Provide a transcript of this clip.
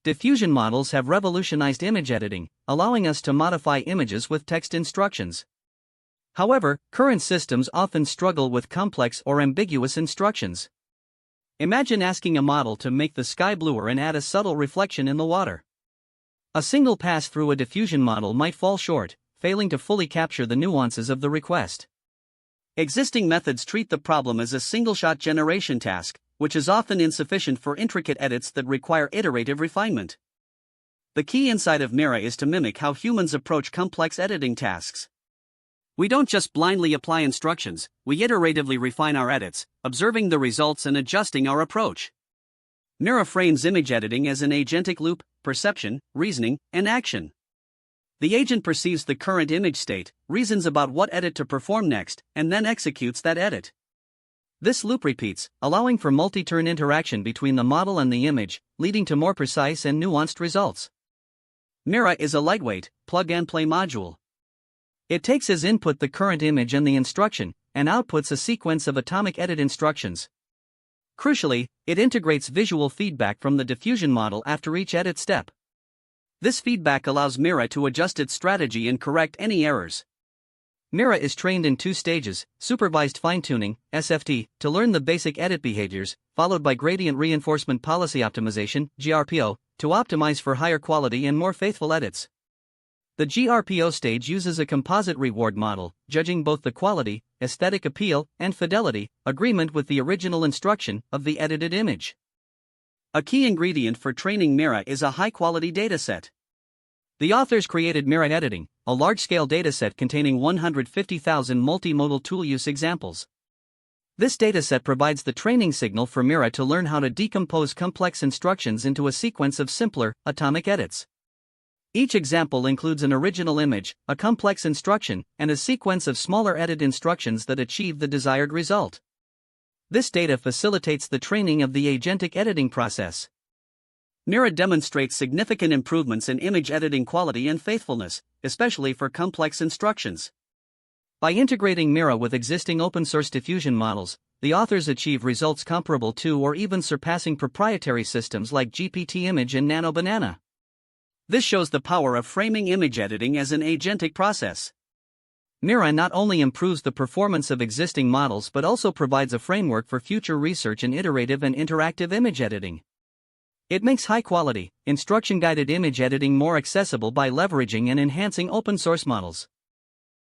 Diffusion models have revolutionized image editing, allowing us to modify images with text instructions. However, current systems often struggle with complex or ambiguous instructions. Imagine asking a model to make the sky bluer and add a subtle reflection in the water. A single pass through a diffusion model might fall short, failing to fully capture the nuances of the request. Existing methods treat the problem as a single-shot generation task, which is often insufficient for intricate edits that require iterative refinement. The key insight of MIRA is to mimic how humans approach complex editing tasks. We don't just blindly apply instructions, we iteratively refine our edits, observing the results and adjusting our approach. MIRA frames image editing as an agentic loop: perception, reasoning, and action. The agent perceives the current image state, reasons about what edit to perform next, and then executes that edit. This loop repeats, allowing for multi-turn interaction between the model and the image, leading to more precise and nuanced results. MIRA is a lightweight, plug-and-play module. It takes as input the current image and the instruction, and outputs a sequence of atomic edit instructions. Crucially, it integrates visual feedback from the diffusion model after each edit step. This feedback allows MIRA to adjust its strategy and correct any errors. MIRA is trained in 2 stages: supervised fine-tuning, SFT, to learn the basic edit behaviors, followed by gradient reinforcement policy optimization, GRPO, to optimize for higher quality and more faithful edits. The GRPO stage uses a composite reward model, judging both the quality, aesthetic appeal, and fidelity, agreement with the original instruction, of the edited image. A key ingredient for training MIRA is a high-quality dataset. The authors created MIRA-EDITING, a large-scale dataset containing 150,000 multimodal tool use examples. This dataset provides the training signal for MIRA to learn how to decompose complex instructions into a sequence of simpler, atomic edits. Each example includes an original image, a complex instruction, and a sequence of smaller edit instructions that achieve the desired result. This data facilitates the training of the agentic editing process. MIRA demonstrates significant improvements in image editing quality and faithfulness, especially for complex instructions. By integrating MIRA with existing open-source diffusion models, the authors achieve results comparable to or even surpassing proprietary systems like GPT-Image and NanoBanana. This shows the power of framing image editing as an agentic process. MIRA not only improves the performance of existing models but also provides a framework for future research in iterative and interactive image editing. It makes high-quality, instruction-guided image editing more accessible by leveraging and enhancing open-source models.